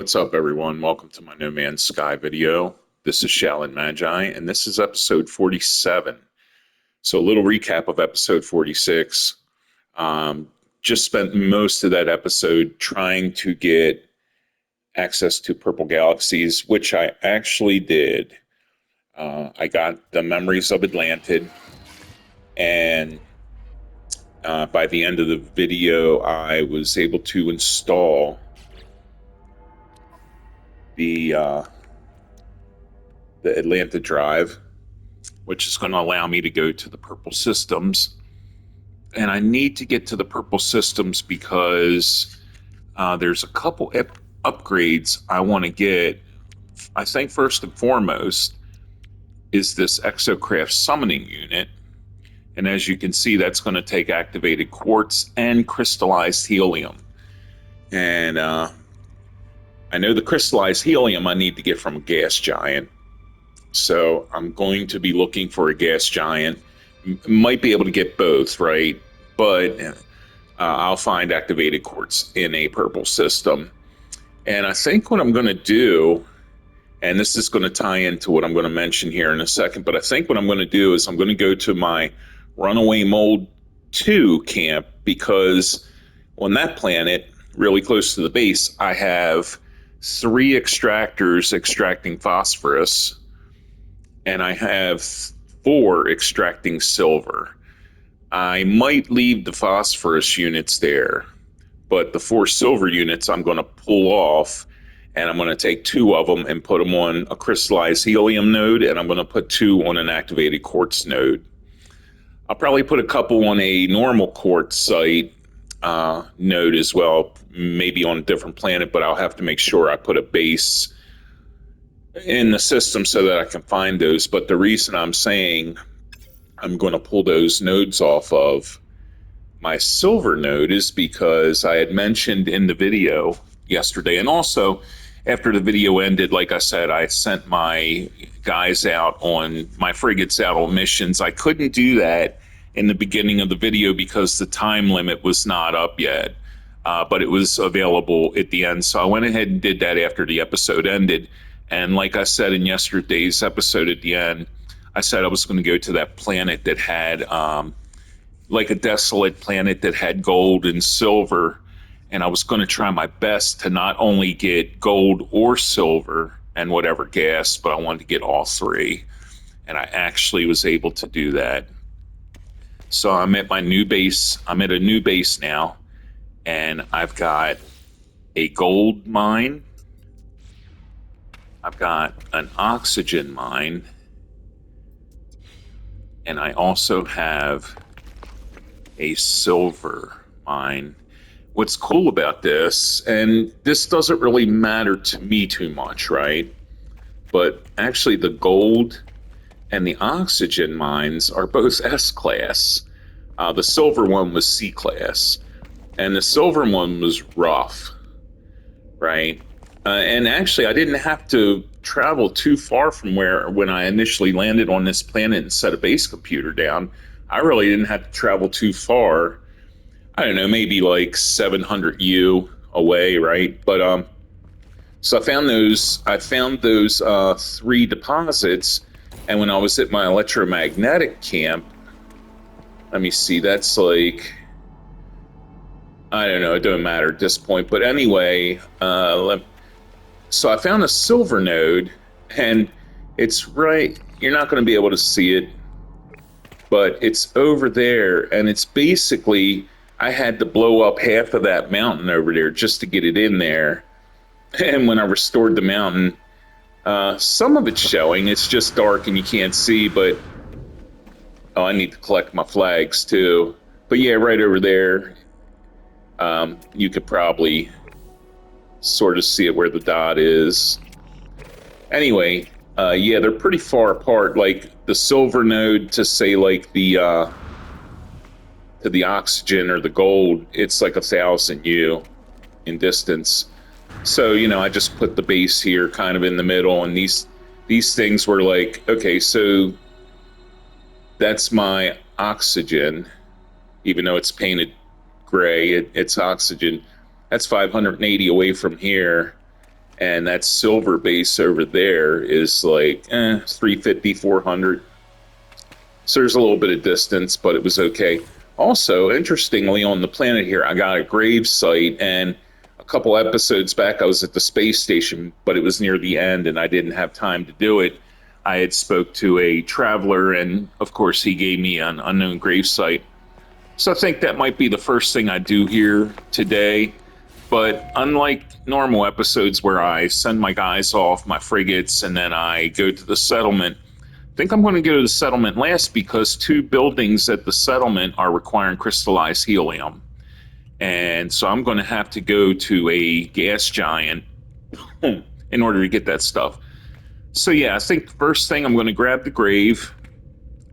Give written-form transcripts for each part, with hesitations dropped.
What's up, everyone? Welcome to my No Man's Sky video. This is Shalin Magi, and this is episode 47. So, a little recap of episode 46. Um, just spent most of that episode trying to get access to purple galaxies, which I actually did. I got the memories of Atlantid, and by the end of the video, I was able to install the the Atlanta drive, which is going to allow me to go to the purple systems. And I need to get to the purple systems because there's a couple upgrades I want to get. I think first and foremost is this Exocraft summoning unit. And as you can see, that's going to take activated quartz and crystallized helium. And I know the crystallized helium I need to get from a gas giant. So I'm going to be looking for a gas giant. Might be able to get both, right? But I'll find activated quartz in a purple system. And I think what I'm going to do, and this is going to tie into what I'm going to mention here in a second, but I think what I'm going to do is I'm going to go to my Runaway Mold 2 camp, because on that planet, really close to the base, I have 3 extractors extracting phosphorus, and I have 4 extracting silver. I might leave the phosphorus units there, but the 4 silver units I'm going to pull off, and I'm going to take 2 of them and put them on a crystallized helium node, and I'm going to put 2 on an activated quartz node. I'll probably put a couple on a normal quartz site node as well, maybe on a different planet, but I'll have to make sure I put a base in the system so that I can find those. But the reason I'm saying I'm going to pull those nodes off of my silver node is because I had mentioned in the video yesterday, and also after the video ended, like I said, I sent my guys out on my frigates out on missions. I couldn't do that in the beginning of the video because the time limit was not up yet, but it was available at the end. So I went ahead and did that after the episode ended. And like I said in yesterday's episode at the end, I said I was going to go to that planet that had like a desolate planet that had gold and silver. And I was going to try my best to not only get gold or silver and whatever gas, but I wanted to get all 3. And I actually was able to do that. So I'm at my new base. I'm at a new base now. And I've got a gold mine. I've got an oxygen mine. And I also have a silver mine. What's cool about this, and this doesn't really matter to me too much, right? But actually the gold and the oxygen mines are both S-class. The silver one was C-class. And the silver one was rough, right? And actually, I didn't have to travel too far from when I initially landed on this planet and set a base computer down. I really didn't have to travel too far. I don't know, maybe like 700 U away, right? But so I found those. 3 deposits, and when I was at my electromagnetic camp, let me see, that's like, I don't know, it don't matter at this point. But anyway, so I found a silver node, and it's right, you're not going to be able to see it, but it's over there, and it's basically, I had to blow up half of that mountain over there just to get it in there. And when I restored the mountain, some of it's showing, it's just dark and you can't see, but oh, I need to collect my flags too. But yeah, right over there, you could probably sort of see it where the dot is. Anyway, yeah, they're pretty far apart. Like the silver node to say like to the oxygen or the gold, it's like 1,000 U in distance. So, you know, I just put the base here kind of in the middle, and these things were like, okay, so that's my oxygen, even though it's painted gray, it's oxygen. That's 580 away from here. and that silver base over there is like 350, 400. So there's a little bit of distance, but it was okay. Also, interestingly, on the planet here, I got a grave site, and a couple episodes back, I was at the space station, but it was near the end, and I didn't have time to do it. I had spoke to a traveler, and of course, he gave me an unknown grave site. So I think that might be the first thing I do here today. But unlike normal episodes where I send my guys off, my frigates, and then I go to the settlement, I think I'm going to go to the settlement last because 2 buildings at the settlement are requiring crystallized helium. And so I'm going to have to go to a gas giant in order to get that stuff. So yeah, I think the first thing I'm going to grab the grave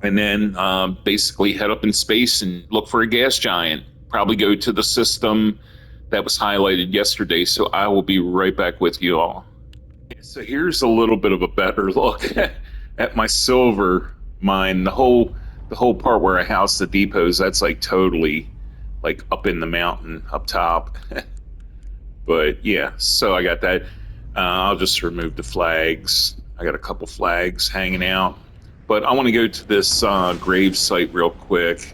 and then basically head up in space and look for a gas giant. Probably go to the system that was highlighted yesterday. So I will be right back with you all. So here's a little bit of a better look at my silver mine. The whole part where I house the depots, that's like totally like up in the mountain up top. But yeah, so I got that. I'll just remove the flags. I got a couple flags hanging out. But I want to go to this grave site real quick.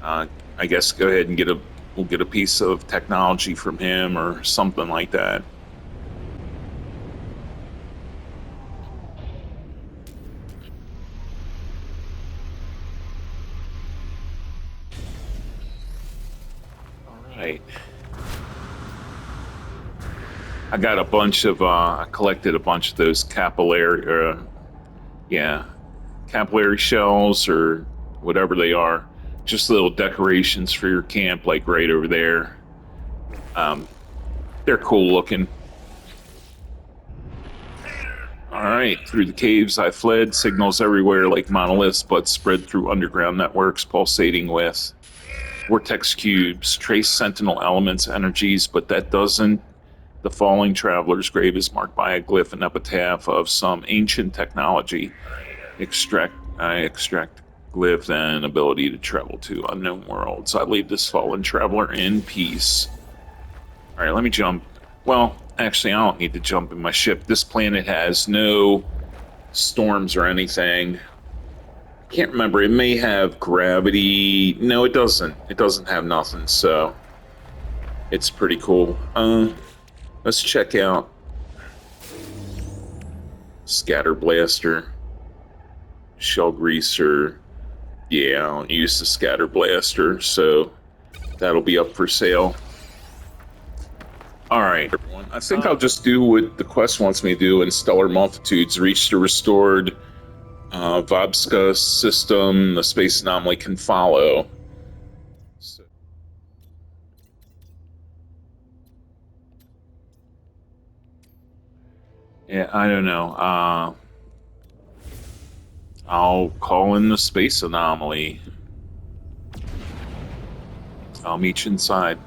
I guess go ahead and we'll get a piece of technology from him or something like that. All right. I got a bunch of I collected a bunch of those capillary shells or whatever they are, just little decorations for your camp, like right over there. They're cool looking. All right, through the caves I fled, signals everywhere like monoliths, but spread through underground networks pulsating with vortex cubes, trace sentinel elements, energies, but that doesn't. The falling traveler's grave is marked by a glyph and epitaph of some ancient technology. I extract glyph and ability to travel to unknown worlds. I leave this fallen traveler in peace. All right, let me jump. Well, actually, I don't need to jump in my ship. This planet has no storms or anything. Can't remember. It may have gravity. No, it doesn't. It doesn't have nothing, so it's pretty cool. Let's check out Scatter Blaster, Shell Greaser. Yeah, I don't use the Scatter Blaster, so that'll be up for sale. All right, everyone. I think I'll just do what the quest wants me to do in Stellar Multitudes. Reach the restored Vobska system. The space anomaly can follow. Yeah, I don't know. I'll call in the space anomaly. I'll meet you inside.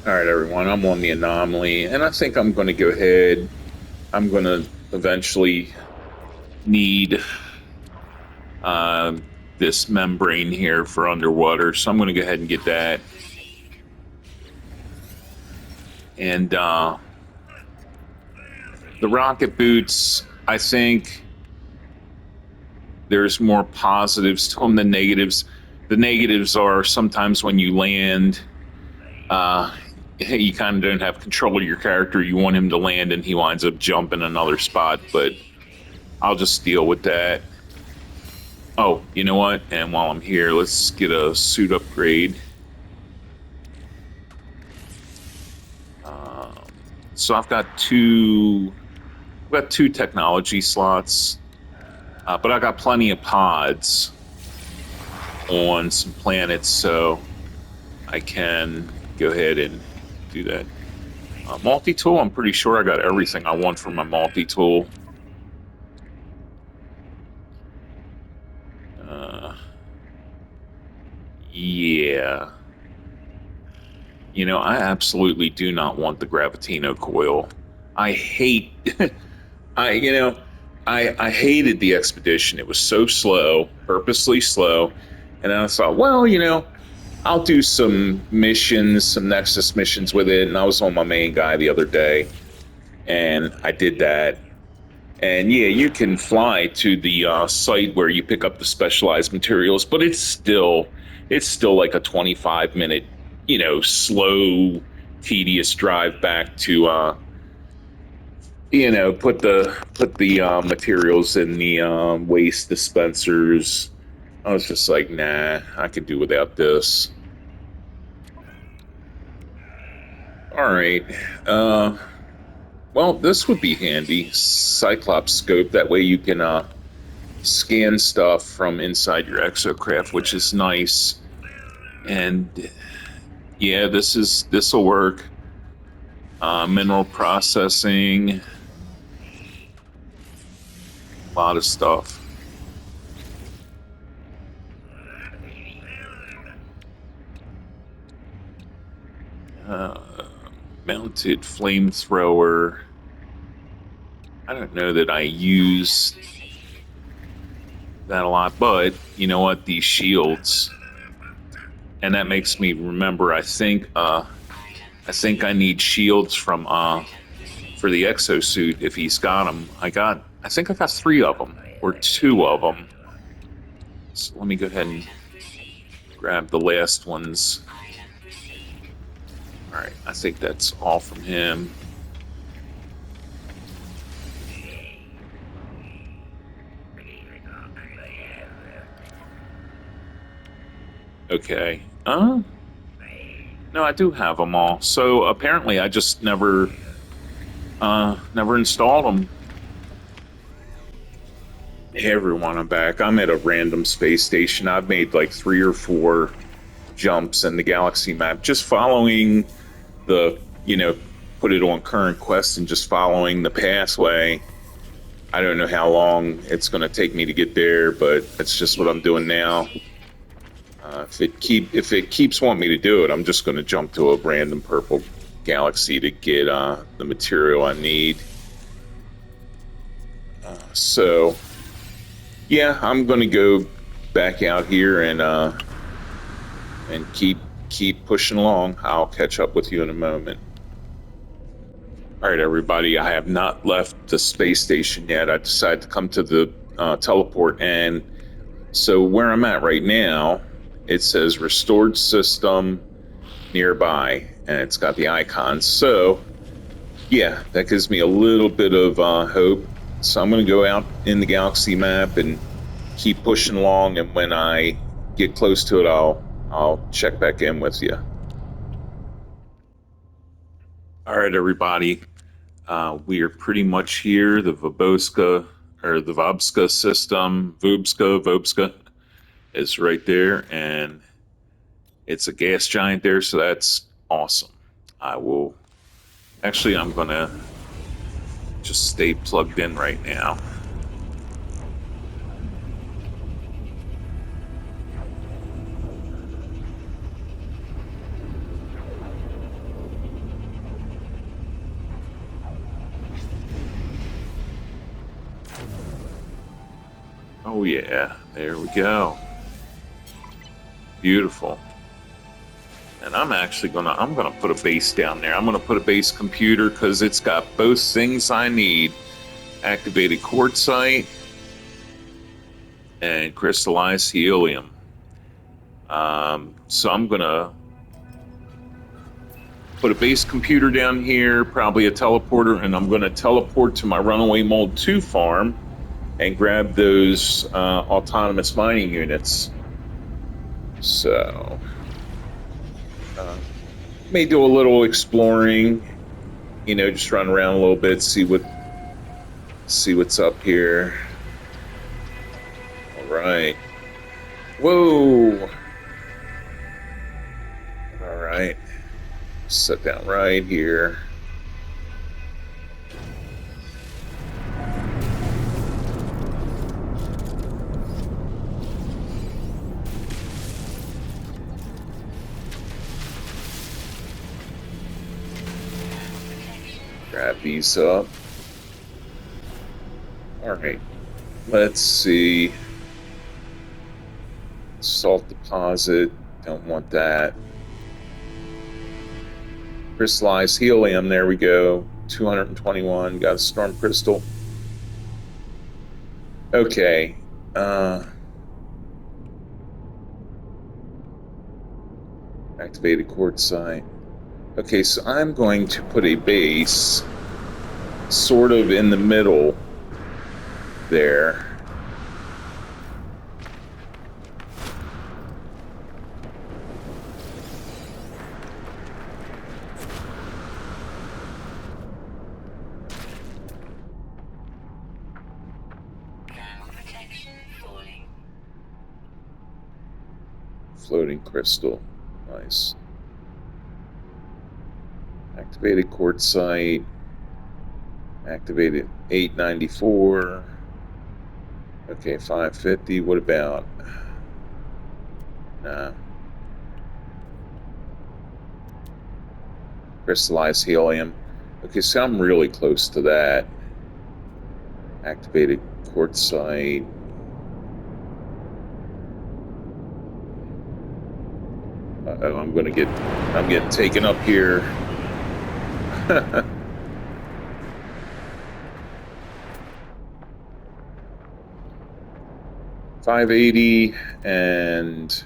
All right, everyone, I'm on the anomaly, and I think I'm going to go ahead. I'm going to eventually need this membrane here for underwater, so I'm going to go ahead and get that. And the rocket boots, I think there's more positives to them than negatives. The negatives are sometimes when you land, you kind of don't have control of your character. You want him to land and he winds up jumping another spot, but I'll just deal with that. Oh, you know what? And while I'm here, let's get a suit upgrade. So I've got two technology slots, but I got plenty of pods on some planets, so I can go ahead and do that. Multi-tool, I'm pretty sure I got everything I want from my multi-tool. Yeah. You know, I absolutely do not want the Gravitino coil. I hate, I hated the expedition. It was so slow, purposely slow. And then I thought, well, I'll do some missions, some Nexus missions with it. And I was on my main guy the other day, and I did that. And yeah, you can fly to the site where you pick up the specialized materials, but it's still like a 25-minute, slow, tedious drive back to put the materials in the waste dispensers. I was just like, nah, I could do without this. All right. Well, this would be handy. Cyclops scope. That way you can scan stuff from inside your exocraft, which is nice. And yeah, this'll work. Mineral processing, a lot of stuff. Mounted flamethrower. I don't know that I use that a lot, but you know what? These shields, and that makes me remember. I think I need shields from for the exosuit if he's got them. I think I got 3 of them or 2 of them. So let me go ahead and grab the last ones. All right, I think that's all from him. Okay. No, I do have them all. So apparently, I just never installed them. Hey everyone, I'm back. I'm at a random space station. I've made like 3 or 4 jumps in the galaxy map, just following the, put it on current quest and just following the pathway. I don't know how long it's going to take me to get there, but that's just what I'm doing now. If it keeps wanting me to do it, I'm just going to jump to a random purple galaxy to get the material I need. So yeah, I'm going to go back out here and keep pushing along. I'll catch up with you in a moment. All right, everybody, I have not left the space station yet. I decided to come to the teleport, and so where I'm at right now, it says restored system nearby, and it's got the icons. So yeah, that gives me a little bit of hope. So I'm going to go out in the galaxy map and keep pushing along, and when I get close to it, I'll check back in with you. All right, everybody. We are pretty much here. The Vobska system, Vobska is right there, and it's a gas giant there, so that's awesome. I'm gonna just stay plugged in right now. Oh yeah, there we go. Beautiful. And I'm gonna put a base down there. I'm gonna put a base computer because it's got both things I need: activated quartzite and crystallized helium. So I'm gonna put a base computer down here, probably a teleporter, and I'm gonna teleport to my Runaway Mold 2 farm and grab those autonomous mining units. So may do a little exploring, just run around a little bit, see what's up here. All right. Whoa. All right. Sit down right here. Grab these up. All right, let's see. Salt deposit, Don't want that. Crystallized helium, there we go. 221, got a storm crystal. Okay. Activated quartzite. Okay, so I'm going to put a base sort of in the middle there. Floating crystal. Nice. Activated quartzite. Activated 894. Okay, 550. What about? Nah. Crystallized helium. Okay, so I'm really close to that. Activated quartzite. Uh-oh, I'm getting taken up here. 580 and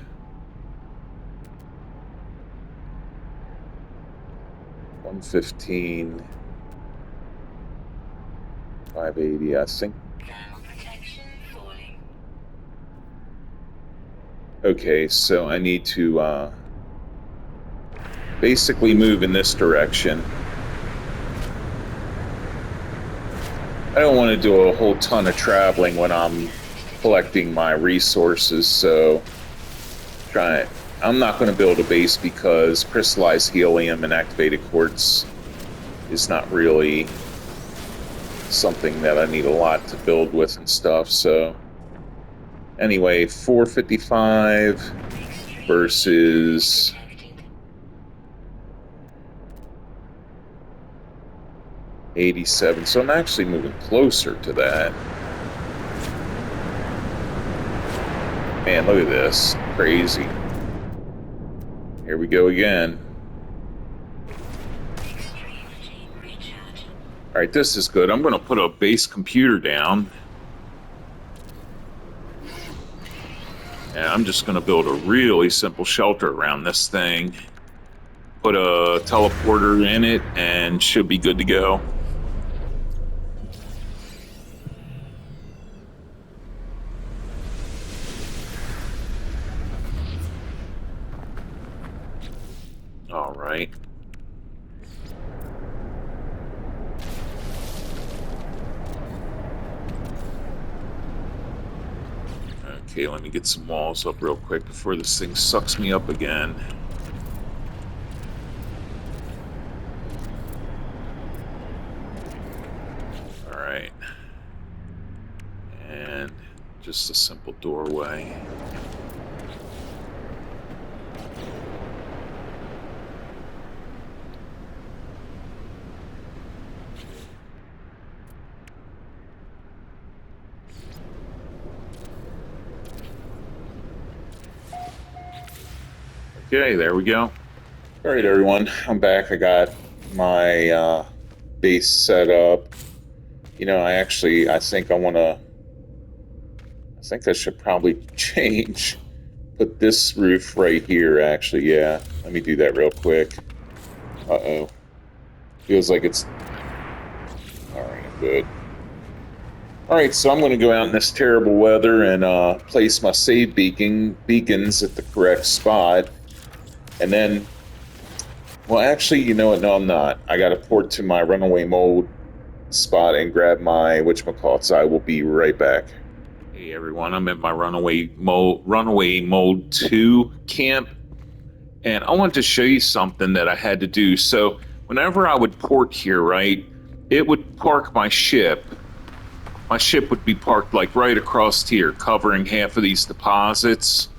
115. 580, I think. Okay, so I need to basically move in this direction. I don't want to do a whole ton of traveling when I'm collecting my resources, so I'm not going to build a base because crystallized helium and activated quartz is not really something that I need a lot to build with and stuff. So anyway, 455 versus 87. So I'm actually moving closer to that. Man, look at this. Crazy. Here we go again. Alright, this is good. I'm going to put a base computer down. And I'm just going to build a really simple shelter around this thing. Put a teleporter in it and should be good to go. All right. Okay, let me get some walls up real quick before this thing sucks me up again. All right. And just a simple doorway. Okay, there we go. All right, everyone, I'm back. I got my base set up. You know, I think I should probably put this roof right here, actually, yeah. Let me do that real quick. Uh-oh. Feels like it's... All right, good. All right, so I'm going to go out in this terrible weather and place my save beacons at the correct spot. And then, well, actually, you know what? No, I'm not. I got to port to my runaway mold spot and grab my whatchamacallits. I will be right back. Hey, everyone. I'm at my runaway mold 2 camp. And I wanted to show you something that I had to do. So whenever I would port here, right, it would park my ship. My ship would be parked like right across here, covering half of these deposits.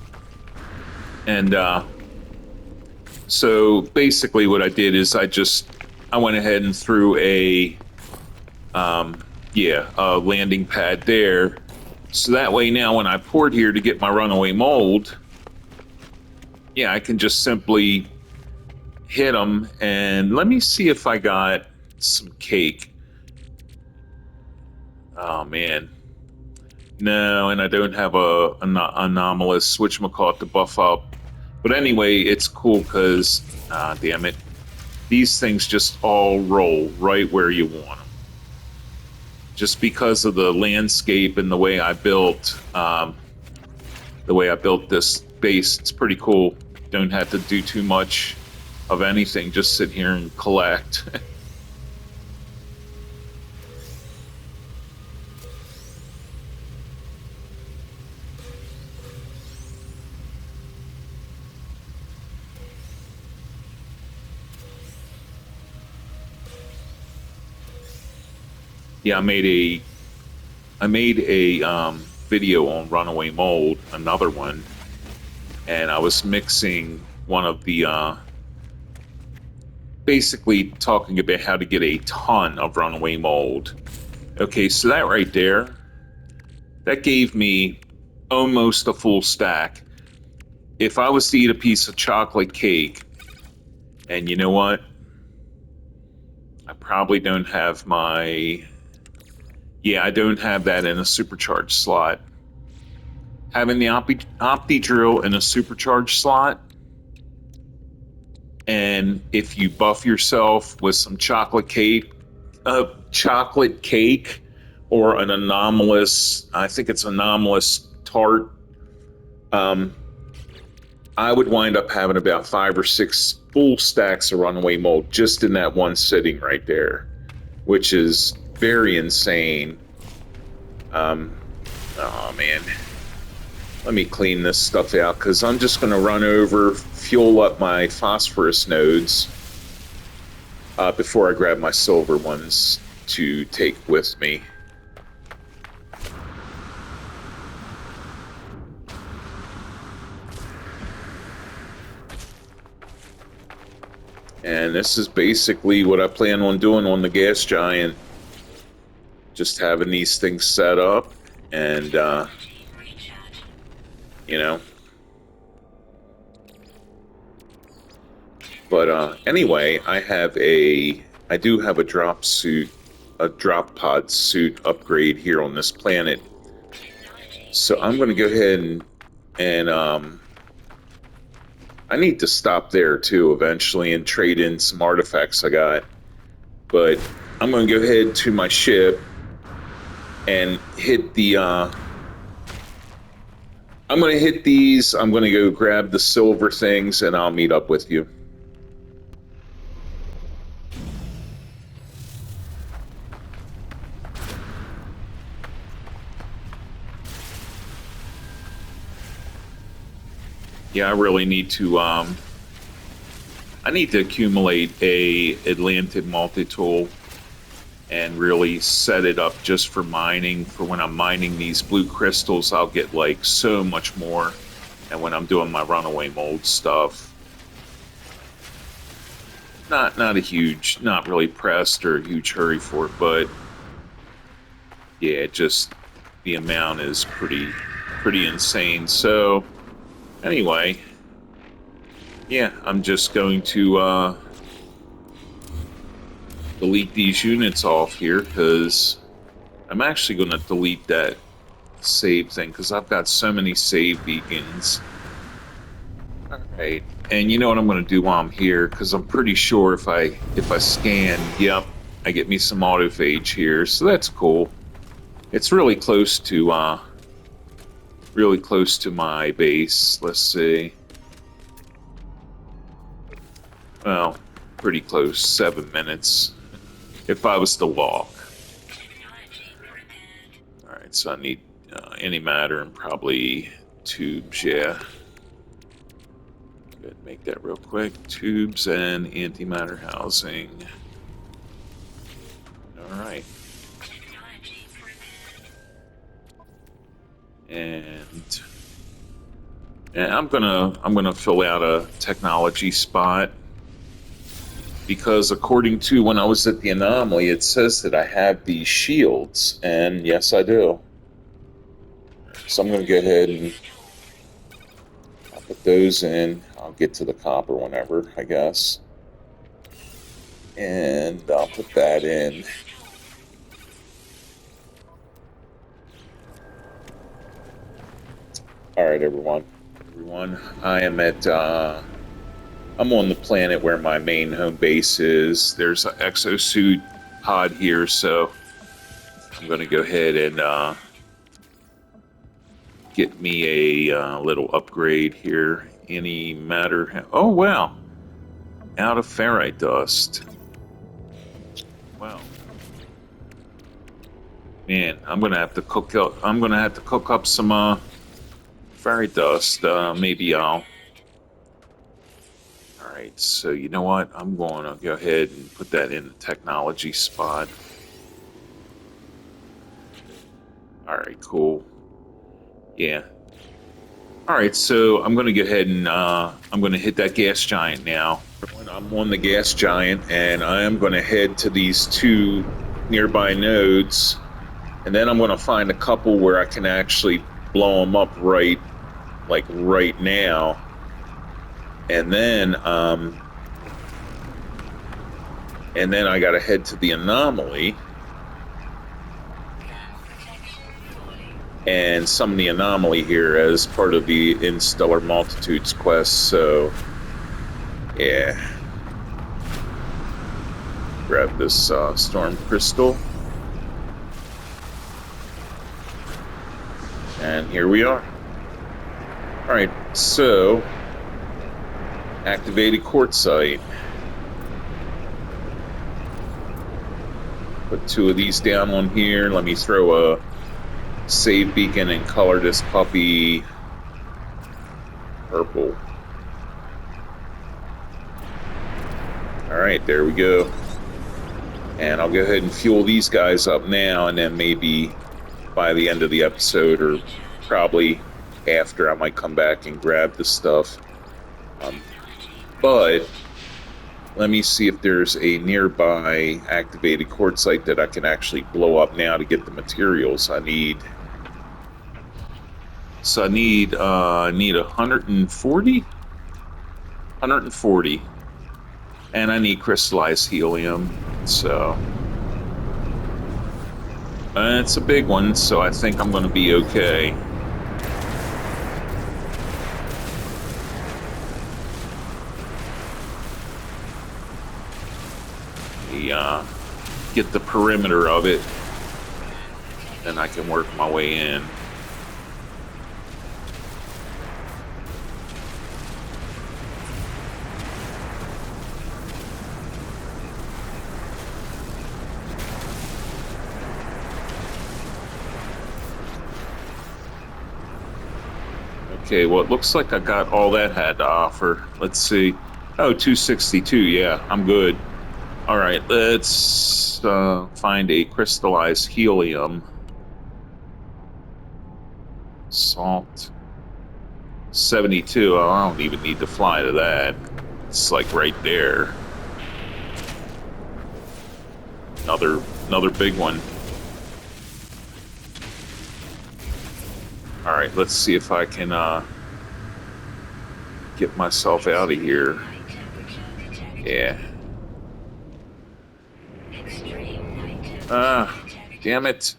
And so basically what I did is I went ahead and threw a landing pad there. So that way now when I port here to get my runaway mold, yeah, I can just simply hit them. And let me see if I got some cake. Oh man, no, and I don't have an anomalous whatchamacallit to buff up. But anyway, it's cool because, damn it, these things just all roll right where you want them. Just because of the landscape and the way I built this base, it's pretty cool. Don't have to do too much of anything. Just sit here and collect. Yeah, I made a video on Runaway Mold, another one, and I was mixing one of the basically talking about how to get a ton of Runaway Mold. Okay, so that right there, that gave me almost a full stack. If I was to eat a piece of chocolate cake, and you know what? I probably don't have my... Yeah, I don't have that in a supercharged slot. Having the Opti drill in a supercharged slot, and if you buff yourself with some chocolate cake, or an anomalous, I think it's anomalous tart, I would wind up having about 5 or 6 full stacks of Runaway Mold just in that one sitting right there, which is very insane. Oh man, let me clean this stuff out because I'm just going to run over, fuel up my phosphorus nodes before I grab my silver ones to take with me. And this is basically what I plan on doing on the gas giant. Just having these things set up and, you know. But anyway, I do have a drop pod suit upgrade here on this planet. So I'm going to go ahead and I need to stop there too eventually and trade in some artifacts I got. But I'm going to go ahead to my ship and hit the I'm going to hit these. I'm going to go grab the silver things and I'll meet up with you. Yeah, I really need to accumulate a Atlantid multi-tool and really set it up just for mining. For when I'm mining these blue crystals, I'll get like so much more. And when I'm doing my Runaway Mold stuff, not really pressed or a huge hurry for it, but yeah, just the amount is pretty insane. So anyway, yeah, I'm just going to delete these units off here because I'm actually going to delete that save thing because I've got so many save beacons. All right, and you know what I'm going to do while I'm here, because I'm pretty sure if I scan, yep, I get me some autophage here, so that's cool. It's really close to my base. Let's see. Well, pretty close. 7 minutes. If I was to walk. All right, so I need antimatter and probably tubes. Yeah. Go ahead and make that real quick. Tubes and antimatter housing. All right. And I'm gonna fill out a technology spot because according to when I was at the anomaly, it says that I have these shields, and yes, I do. So I'm gonna go ahead and I'll put those in. I'll get to the copper whenever, I guess. And I'll put that in. All right, everyone. I am at, I'm on the planet where my main home base is. There's an exosuit pod here, so I'm going to go ahead and get me a little upgrade here. Any matter? Oh, wow. Out of ferrite dust. Wow. Man, I'm going to have to cook up some ferrite dust. Maybe I'll... Alright, so you know what? I'm going to go ahead and put that in the technology spot. Alright, cool. Yeah. Alright, so I'm going to go ahead and I'm going to hit that gas giant now. I'm on the gas giant, and I am going to head to these two nearby nodes, and then I'm going to find a couple where I can actually blow them up right now. And then I gotta head to the anomaly and summon the anomaly here as part of the Interstellar Multitudes quest. So, yeah. Grab this storm crystal. And here we are. Alright, so activated quartzite. Put two of these down on here. Let me throw a save beacon and color this puppy purple. Alright, there we go. And I'll go ahead and fuel these guys up now, and then maybe by the end of the episode, or probably after, I might come back and grab the stuff. But let me see if there's a nearby activated quartzite that I can actually blow up now to get the materials I need. So I need 140? 140. And I need crystallized helium, so... it's a big one, so I think I'm going to be okay. Get the perimeter of it, and I can work my way in. Okay, well, it looks like I got all that had to offer. Let's see. Oh, 262, yeah, I'm good. All right, let's find a crystallized helium. Salt. 72, oh, I don't even need to fly to that. It's like right there. Another big one. All right, let's see if I can get myself out of here. Yeah. Damn it.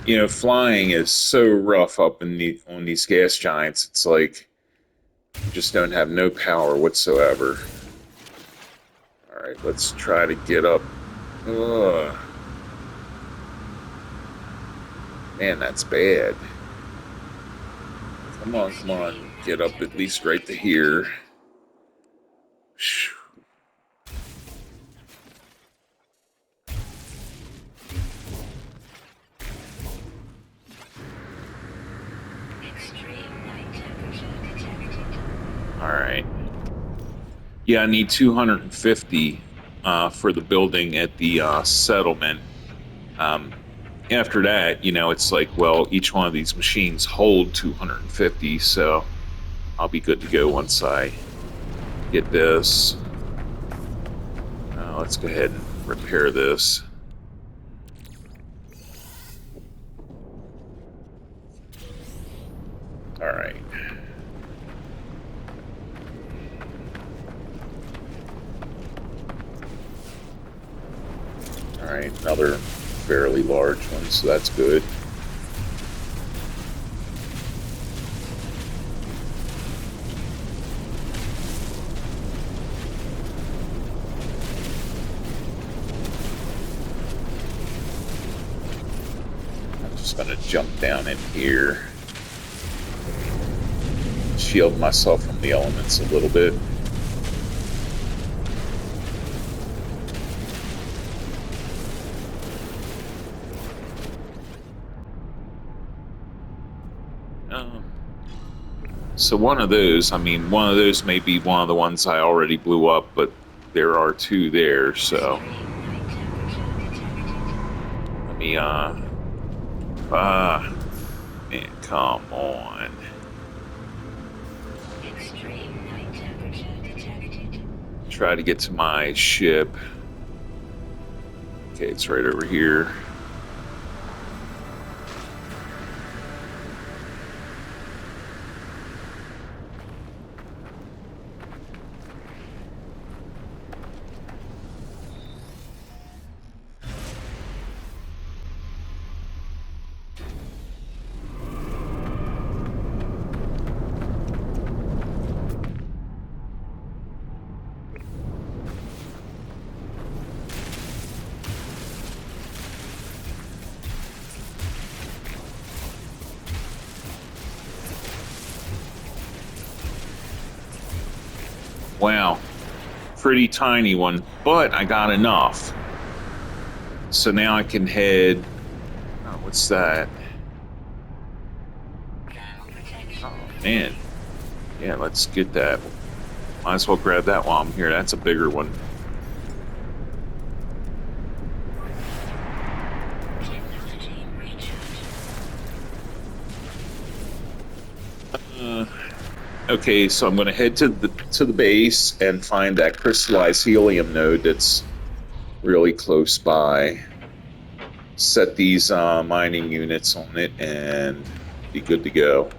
You know, flying is so rough up on these gas giants. It's like you just don't have no power whatsoever. All right, let's try to get up. Ugh. Man, that's bad. Come on. Get up at least right to here. Alright. Yeah, I need 250 for the building at the settlement. After that, you know, it's like, well, each one of these machines hold 250, so I'll be good to go once I get this. let's go ahead and repair this. All right. All right, another fairly large one, so that's good. I'm just going to jump down in here. Shield myself from the elements a little bit. So one of those may be one of the ones I already blew up, but there are two there, so let me, man, come on. Try to get to my ship. Okay, it's right over here. Wow, pretty tiny one, but I got enough. So now I can head. Oh, what's that? Oh, man. Yeah, let's get that. Might as well grab that while I'm here. That's a bigger one. Okay, so I'm going to head to the base and find that crystallized helium node that's really close by. Set these mining units on it and be good to go.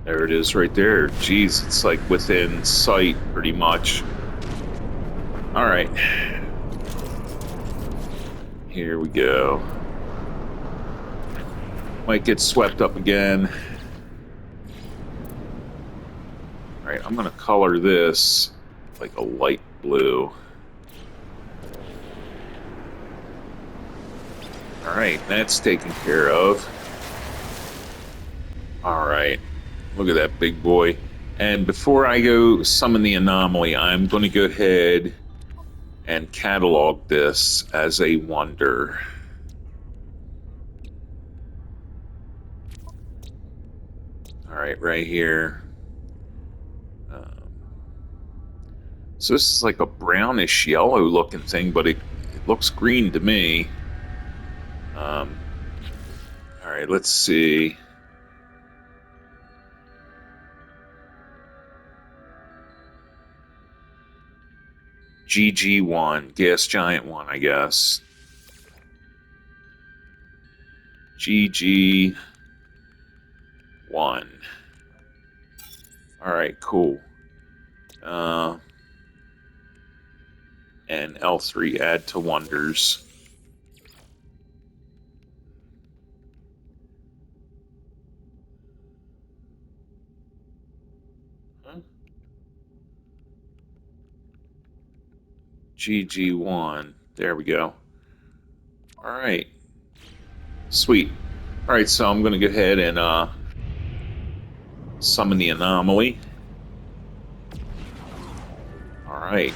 There it is right there. Jeez, it's like within sight pretty much. All right. Here we go. Might get swept up again. All right, I'm going to color this like a light blue. All right, that's taken care of. All right, look at that big boy. And before I go summon the anomaly, I'm going to go ahead and catalog this as a wonder. All right here. So this is like a brownish yellow looking thing, but it looks green to me. All right, let's see. GG1, Gas Giant 1, I guess. GG1. All right, cool. And L3 add to wonders. Huh? GG1. There we go. All right. Sweet. All right, so I'm going to go ahead and summon the anomaly. All right.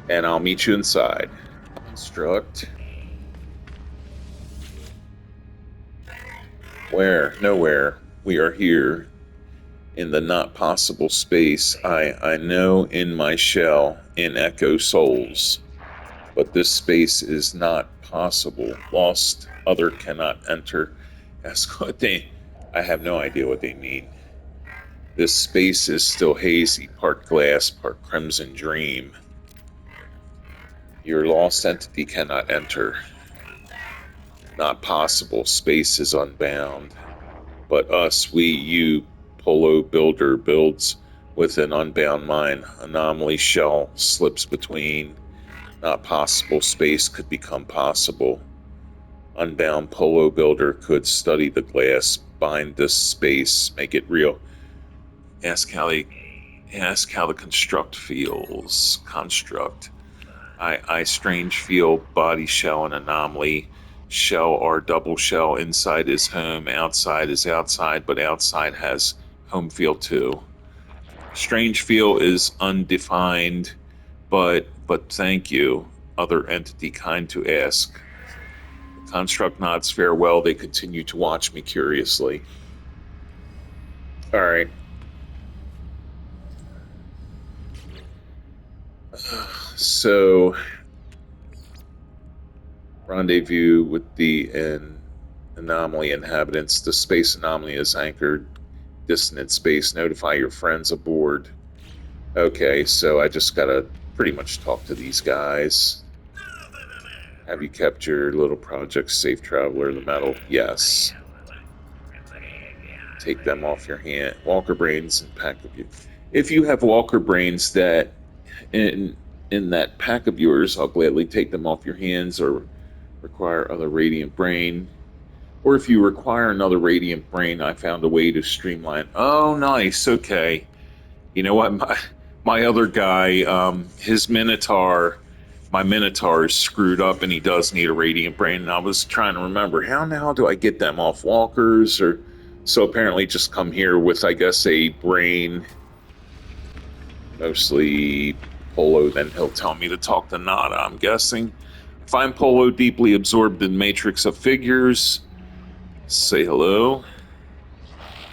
And I'll meet you inside. Construct. Where? Nowhere. We are here in the not possible space. I know in my shell in Echo Souls, but this space is not possible. Lost other cannot enter. That's what I have no idea what they mean. This space is still hazy, part glass, part crimson dream. Your lost entity cannot enter. Not possible. Space is unbound. But us, we, you, Polo Builder builds with an unbound mind. Anomaly shell slips between. Not possible. Space could become possible. Unbound Polo Builder could study the glass, bind this space, make it real. Ask how the construct feels. Construct. I strange feel, body shell and anomaly. Shell are double shell. Inside is home, outside is outside, but outside has home feel too. Strange feel is undefined, but thank you. Other entity kind to ask. The construct nods farewell. They continue to watch me curiously. All right. So, rendezvous with the anomaly inhabitants. The space anomaly is anchored. Dissonant space. Notify your friends aboard. Okay, so I just gotta pretty much talk to these guys. Have you kept your little project safe, traveler? The metal? Yes. Take them off your hand. Walker brains and pack of you. If you have walker brains that in that pack of yours, I'll gladly take them off your hands, or require other radiant brain. Or if you require another radiant brain, I found a way to streamline. Oh, nice. Okay. You know what? My other guy, his Minotaur, my Minotaur is screwed up and he does need a radiant brain. And I was trying to remember, how now do I get them off walkers? Or so apparently just come here with, I guess, a brain. Mostly Polo, then he'll tell me to talk to Nada, I'm guessing. Find Polo deeply absorbed in matrix of figures. Say hello.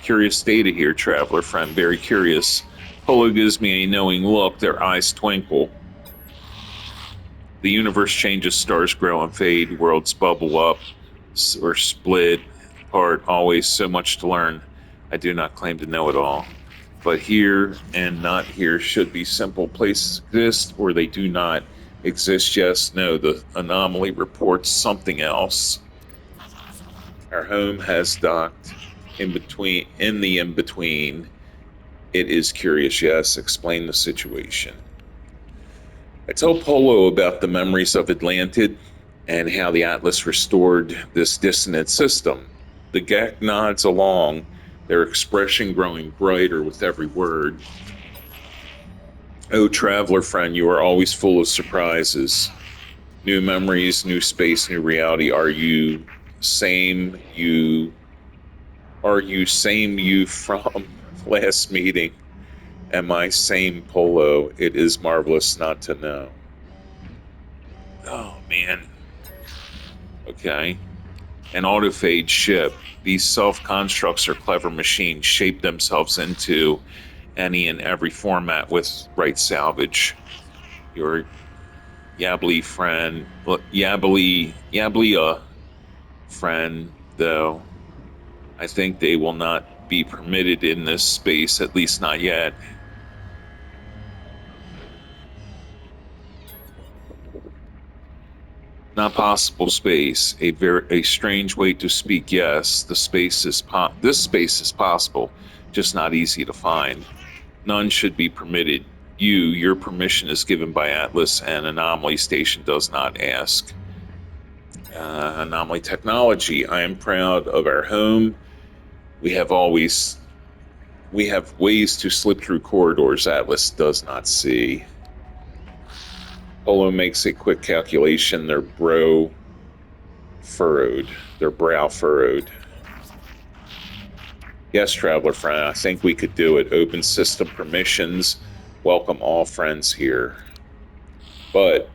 Curious data here, traveler friend, very curious. Polo gives me a knowing look, their eyes twinkle. The universe changes, stars grow and fade, worlds bubble up or split apart, always so much to learn. I do not claim to know it all. But here and not here should be simple. Places exist or they do not exist. Yes, no, the anomaly reports something else. Our home has docked in the in-between. It is curious, yes. Explain the situation. I told Polo about the memories of Atlantid and how the Atlas restored this dissonant system. The Gek nods along, their expression growing brighter with every word. Oh, traveler friend, you are always full of surprises. New memories, new space, new reality. Are you same you from last meeting? Am I same Polo? It is marvelous not to know. Oh, man. Okay. An autophage ship. These self-constructs are clever machines, shape themselves into any and every format with right salvage. Your Yabli friend, Yablia friend, though, I think they will not be permitted in this space, at least not yet. Not possible space. A strange way to speak. Yes, this space is possible, just not easy to find. None should be permitted. Your permission is given by Atlas, and Anomaly Station does not ask. Anomaly technology. I am proud of our home. We have ways to slip through corridors Atlas does not see. Polo makes a quick calculation. Their brow furrowed. Yes, traveler friend, I think we could do it. Open system permissions. Welcome all friends here. But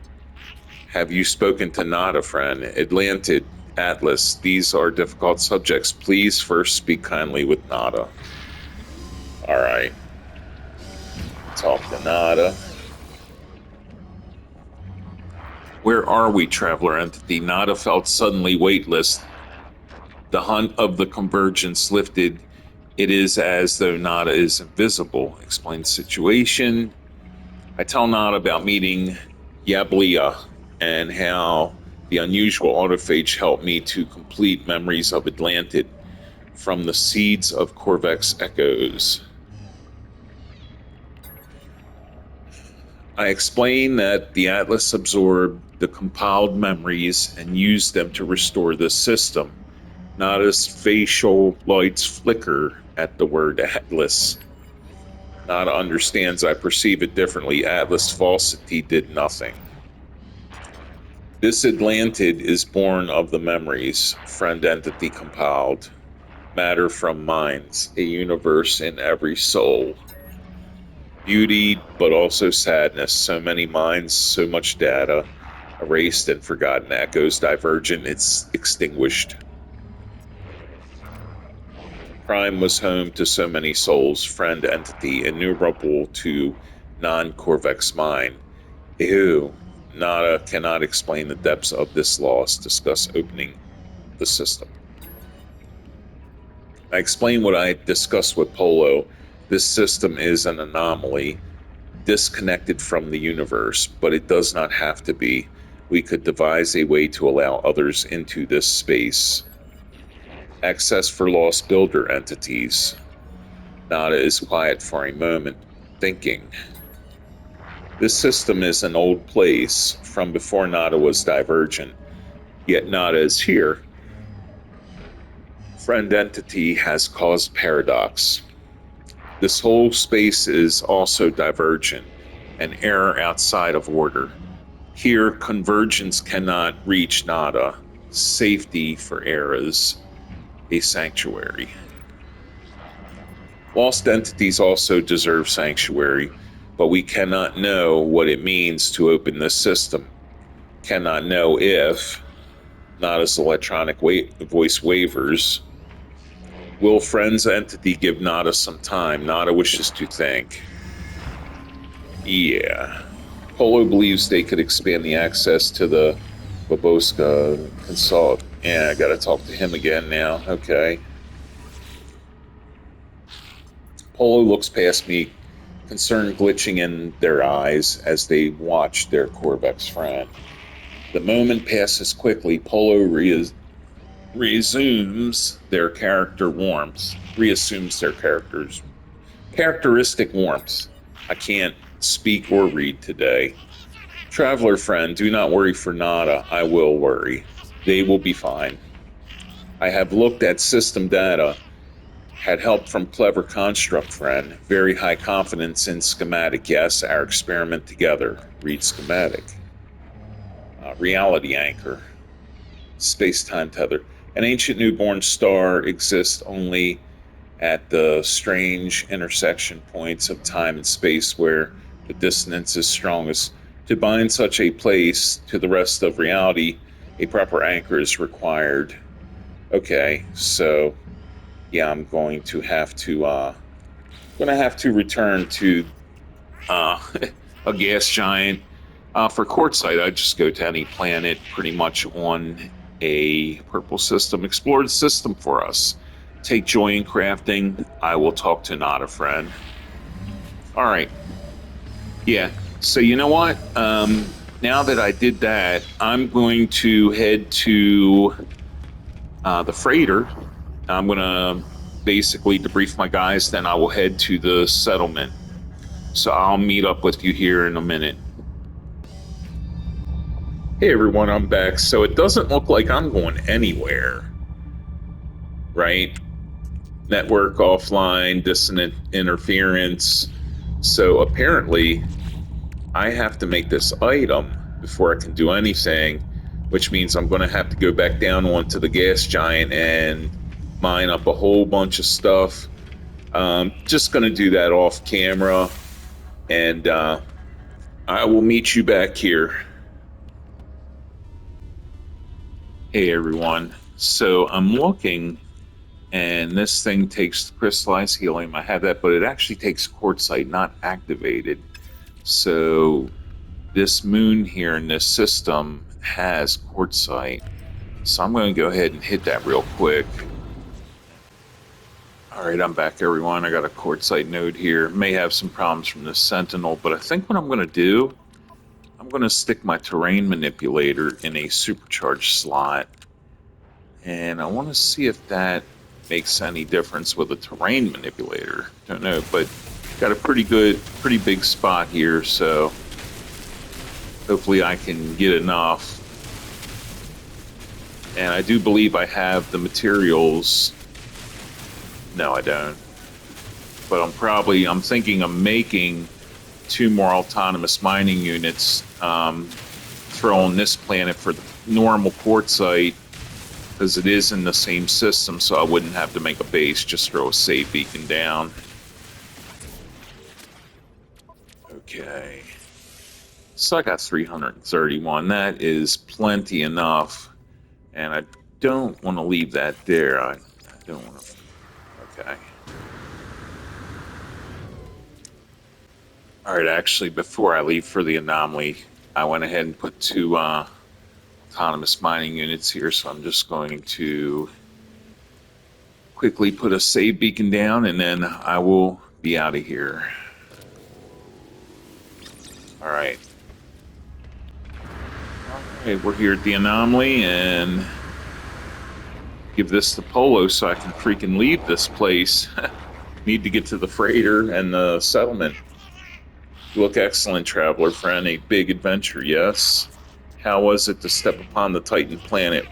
have you spoken to Nada, friend? Atlantid, Atlas, these are difficult subjects. Please first speak kindly with Nada. All right. Talk to Nada. Where are we, traveler entity? Nada felt suddenly weightless. The hunt of the convergence lifted It is as though Nada is invisible. Explain situation. I tell Nada about meeting Yablia and how the unusual autophage helped me to complete memories of Atlantid from the seeds of Corvex echoes. I explain that the Atlas absorbed the compiled memories and used them to restore the system. Nada's facial lights flicker at the word Atlas. Nada understands I perceive it differently. Atlas falsity did nothing. This Atlantid is born of the memories, friend entity compiled. Matter from minds, a universe in every soul. Beauty, but also sadness. So many minds, so much data. Erased and forgotten echoes, divergent, it's extinguished. Prime was home to so many souls, friend entity, innumerable to non-Corvex mind. Ew, Nada cannot explain the depths of this loss. Discuss opening the system. I explain what I discussed with Polo. This system is an anomaly, disconnected from the universe, but it does not have to be. We could devise a way to allow others into this space. Access for lost builder entities. Nada is quiet for a moment, thinking. This system is an old place from before Nada was divergent, yet Nada is here. Friend entity has caused paradox. This whole space is also divergent, an error outside of order. Here, convergence cannot reach Nada. Safety for eras, a sanctuary. Lost entities also deserve sanctuary, but we cannot know what it means to open this system. Cannot know if Nada's electronic voice wavers. Will friend's entity give Nada some time? Nada wishes to think. Yeah. Polo believes they could expand the access to the Baboska consult. Yeah, I gotta talk to him again now. Okay. Polo looks past me, concern glitching in their eyes as they watch their Corvex friend. The moment passes quickly. Polo resumes their character warmth. Reassumes their characteristic warmth. I can't speak or read today. Traveler friend, do not worry for Nada. I will worry. They will be fine. I have looked at system data. Had help from clever construct friend. Very high confidence in schematic. Yes, our experiment together. Read schematic. Reality anchor. Space-time tether. An ancient newborn star exists only at the strange intersection points of time and space where the dissonance is strongest. To bind such a place to the rest of reality, a proper anchor is required. Okay, so yeah, I'm going to have to return to a gas giant. For quartzite, I just go to any planet pretty much on a purple system. Explore the system for us. Take joy in crafting. I will talk to Nada friend. All right. Yeah. So you know what? Now that I did that, I'm going to head to the freighter. I'm going to basically debrief my guys. Then I will head to the settlement. So I'll meet up with you here in a minute. Hey everyone, I'm back. So it doesn't look like I'm going anywhere, right? Network offline, dissonant interference. So apparently I have to make this item before I can do anything, which means I'm going to have to go back down onto the gas giant and mine up a whole bunch of stuff. Just going to do that off camera, and I will meet you back here. Hey everyone, so I'm looking, and this thing takes crystallized helium. I have that, but it actually takes quartzite, not activated. So this moon here in this system has quartzite. So I'm going to go ahead and hit that real quick. All right, I'm back, everyone. I got a quartzite node here. May have some problems from the Sentinel, but I think what I'm going to do, I'm going to stick my terrain manipulator in a supercharged slot. And I want to see if that makes any difference with a terrain manipulator. Don't know, but got a pretty big spot here, so hopefully I can get enough. And I do believe I have the materials. No, I don't. But I'm thinking of making 2 more autonomous mining units, throw on this planet for the normal quartzite, because it is in the same system, so I wouldn't have to make a base, just throw a save beacon down. Okay. So I got 331. That is plenty enough. And I don't want to leave that there. I don't want to... Okay. All right, actually, before I leave for the anomaly, I went ahead and put 2 autonomous mining units here, so I'm just going to quickly put a save beacon down, and then I will be out of here. All right. Okay, we're here at the anomaly, and give this to Polo so I can freaking leave this place. Need to get to the freighter and the settlement. You look excellent, traveler friend. A big adventure, yes? How was it to step upon the Titan planet?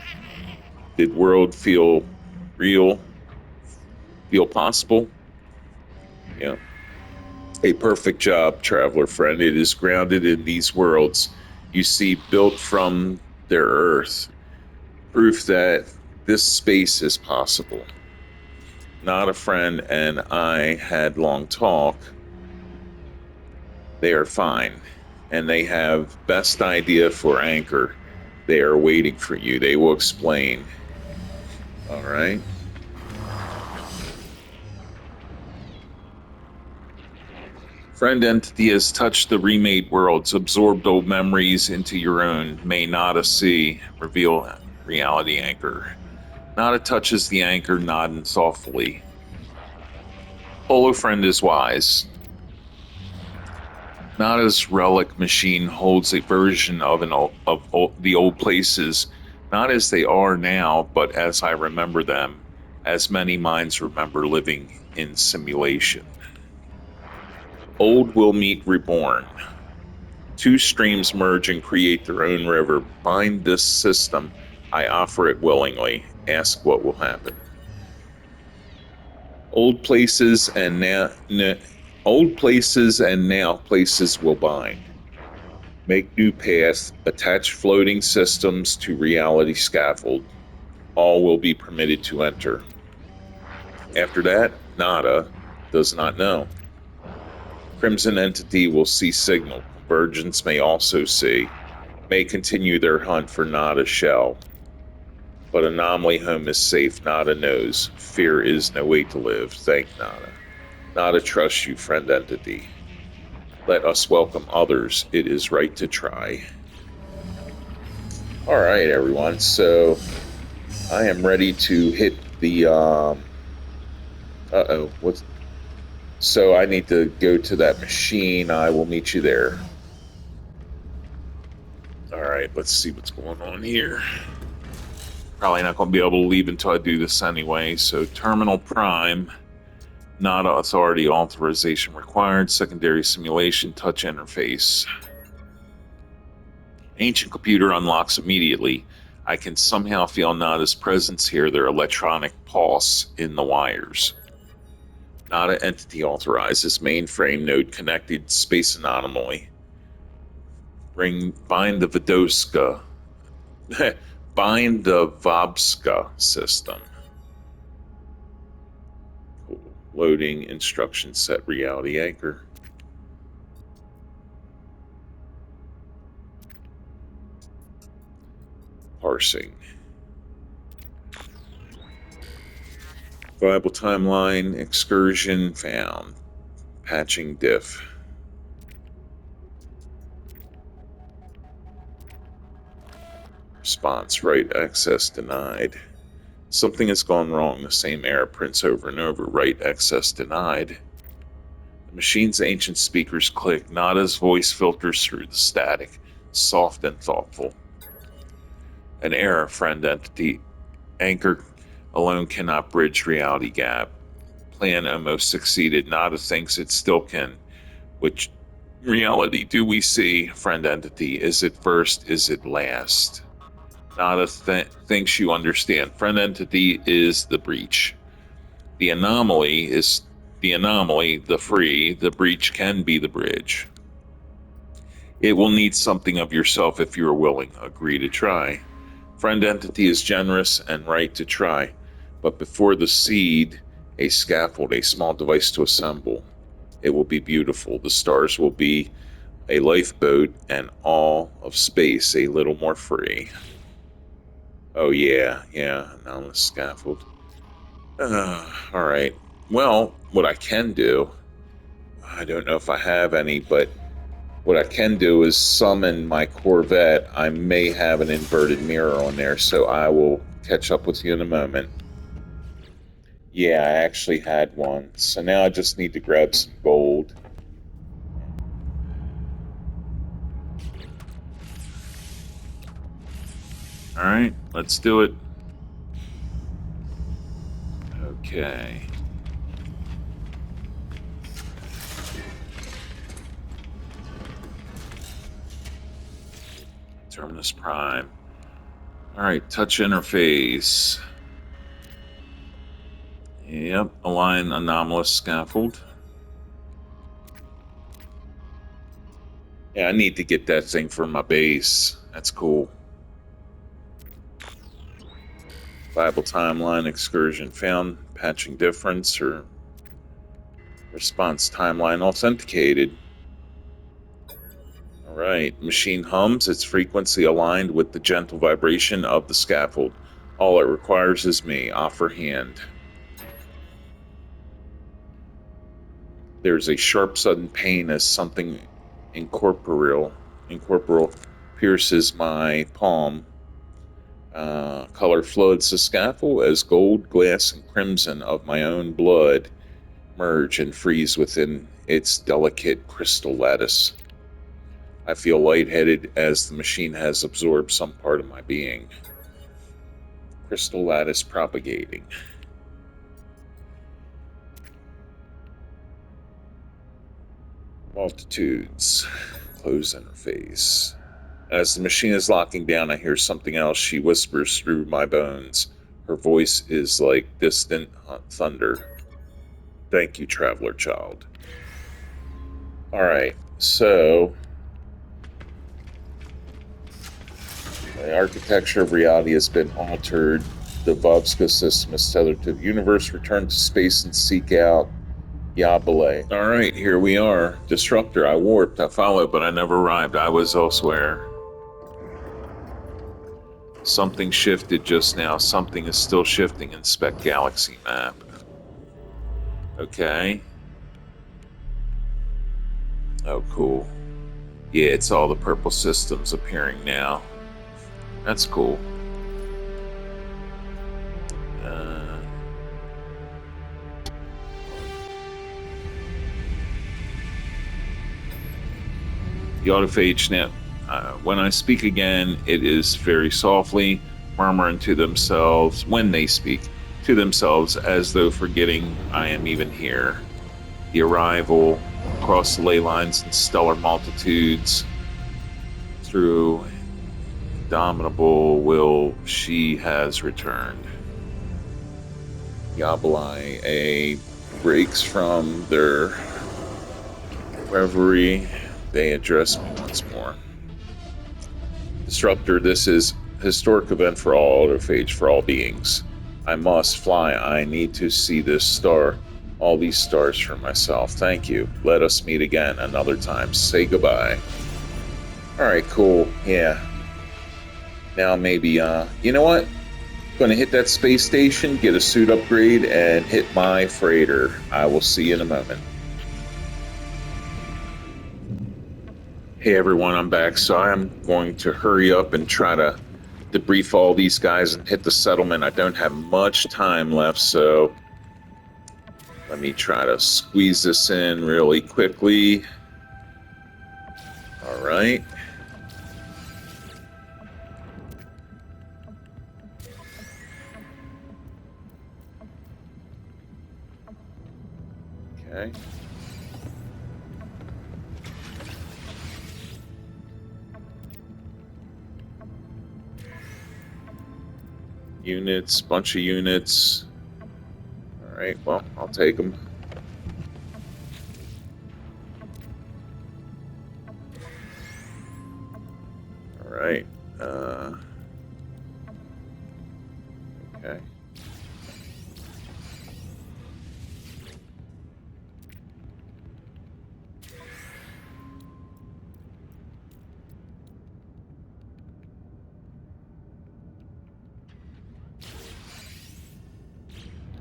Did world feel real? Feel possible? Yeah. A perfect job, traveler friend. It is grounded in these worlds you see built from their earth. Proof that this space is possible. Not a friend and I had long talk. They are fine, and they have best idea for anchor. They are waiting for you. They will explain. All right. Friend entity has touched the remade worlds, absorbed old memories into your own. May Nada see, reveal reality anchor. Nada touches the anchor, nodding softly. Polo friend is wise. Nada's relic machine holds a version of the old places, not as they are now, but as I remember them, as many minds remember living in simulation. Old will meet reborn. 2 streams merge and create their own river. Bind this system. I offer it willingly. Ask what will happen. Old places and now places will bind. Make new paths, attach floating systems to reality scaffold. All will be permitted to enter. After that, Nada does not know. Crimson Entity will see signal. Convergence may also see. May continue their hunt for Nada shell. But Anomaly Home is safe. Nada knows. Fear is no way to live. Thank Nada. Nada trusts you, friend entity. Let us welcome others. It is right to try. All right, everyone. So I am ready to hit the. What's? So I need to go to that machine. I will meet you there. All right. Let's see what's going on here. Probably not going to be able to leave until I do this anyway. So Terminal Prime. Nada authority authorization required. Secondary simulation touch interface. Ancient computer unlocks immediately. I can somehow feel Nada's presence here, their electronic pulse in the wires. Nada entity authorizes mainframe node connected space anomaly. Bind the Vidoska. Bind the Vobska system. Loading instruction set reality anchor. Parsing. Viable timeline excursion found. Patching diff. Response right access denied. Something has gone wrong. The same error prints over and over. Write access denied. The machine's ancient speakers click. Nada's voice filters through the static, soft and thoughtful. An error, friend entity. Anchor alone cannot bridge reality gap. Plan almost succeeded. Nada thinks it still can. Which reality do we see, friend entity? Is it first? Is it last? Nada thinks you understand. Friend entity is the breach. The anomaly is the anomaly, the free. The breach can be the bridge. It will need something of yourself if you are willing. Agree to try. Friend entity is generous and right to try. But before the seed, a scaffold, a small device to assemble. It will be beautiful. The stars will be a lifeboat and all of space a little more free. Oh, yeah, now the scaffold. All right. Well, what I can do, I don't know if I have any, but what I can do is summon my Corvette. I may have an inverted mirror on there, so I will catch up with you in a moment. Yeah, I actually had one. So now I just need to grab some gold. All right, let's do it. Okay. Terminus Prime. All right, touch interface. Yep, align anomalous scaffold. Yeah, I need to get that thing for my base. That's cool. Viable timeline excursion found. Patching difference or response timeline authenticated. All right, machine hums. Its frequency aligned with the gentle vibration of the scaffold. All it requires is me. Offer hand. There's a sharp sudden pain as something incorporeal pierces my palm. Color floods the scaffold as gold, glass, and crimson of my own blood merge and freeze within its delicate crystal lattice. I feel lightheaded as the machine has absorbed some part of my being. Crystal lattice propagating. Multitudes. Close interface. As the machine is locking down, I hear something else. She whispers through my bones. Her voice is like distant thunder. Thank you, traveler child. Alright, so the architecture of reality has been altered. The Vobska system is tethered to the universe. Return to space and seek out Yabale. Alright, here we are. Disruptor, I warped, I followed, but I never arrived. I was elsewhere. Something shifted just now. Something is still shifting. Inspect galaxy map. Okay. Oh, cool. Yeah, it's all the purple systems appearing now. That's cool. The autophage now. When I speak again, it is very softly, murmuring to themselves when they speak to themselves, as though forgetting I am even here. The arrival across the ley lines and stellar multitudes through indomitable will, she has returned. Yabali breaks from their reverie. They address me once more. Disruptor, this is a historic event for all autophage, for all beings. I must fly. I need to see this star, all these stars for myself. Thank you. Let us meet again another time. Say goodbye. Alright, cool. Yeah. Now maybe, you know what? Gonna hit that space station, get a suit upgrade, and hit my freighter. I will see you in a moment. Hey everyone, I'm back. So I'm going to hurry up and try to debrief all these guys and hit the settlement. I don't have much time left, so let me try to squeeze this in really quickly. All right. Okay. Units, bunch of units. All right, well, I'll take them. All right. Okay.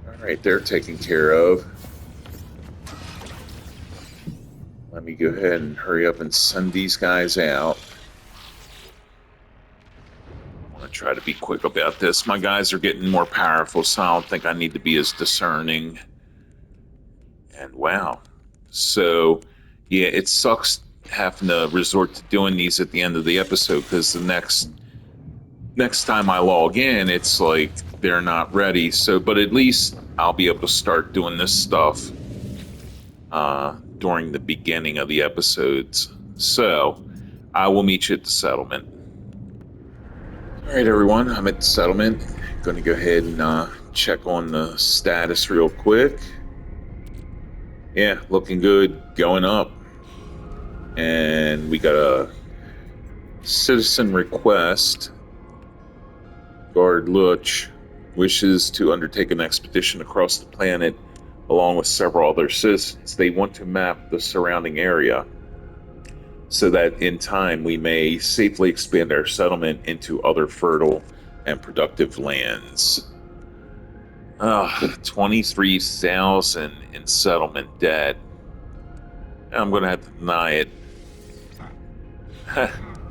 All right, they're taken care of. Let me go ahead and hurry up and send these guys out. I want to try to be quick about this. My guys are getting more powerful, so I don't think I need to be as discerning. And wow. So, yeah, it sucks having to resort to doing these at the end of the episode, because the next time I log in, it's like they're not ready. So, but at least I'll be able to start doing this stuff during the beginning of the episodes. So, I will meet you at the settlement. All right, everyone, I'm at the settlement. Going to go ahead and check on the status real quick. Yeah, looking good, going up. And we got a citizen request. Guard Luch wishes to undertake an expedition across the planet along with several other citizens. They want to map the surrounding area so that in time we may safely expand our settlement into other fertile and productive lands. 23,000 in settlement debt. I'm going to have to deny it.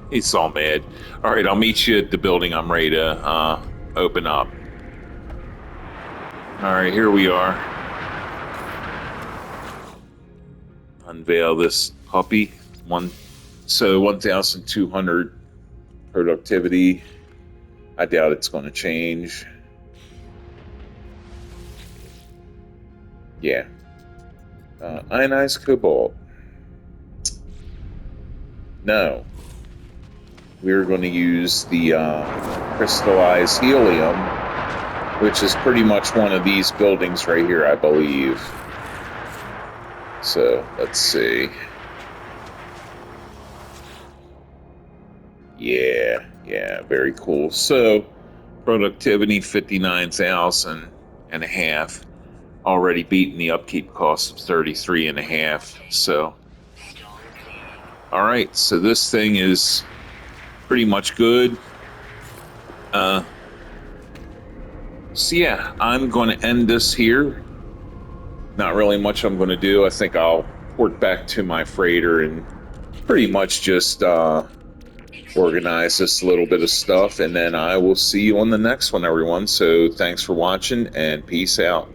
He's all mad. All right, I'll meet you at the building. I'm ready to open up. All right, here we are. Unveil this puppy. 1,200 productivity. I doubt it's going to change. Yeah. Ionized cobalt. No. We're going to use the crystallized helium, which is pretty much one of these buildings right here, I believe. So, let's see. Yeah, very cool. So, productivity 59,000 and a half. Already beaten the upkeep cost of 33 and a half. So, all right, so this thing is pretty much good. So yeah, I'm going to end this here. Not really much I'm going to do. I think I'll port back to my freighter and pretty much just organize this little bit of stuff, and then I will see you on the next one, everyone. So thanks for watching, and peace out.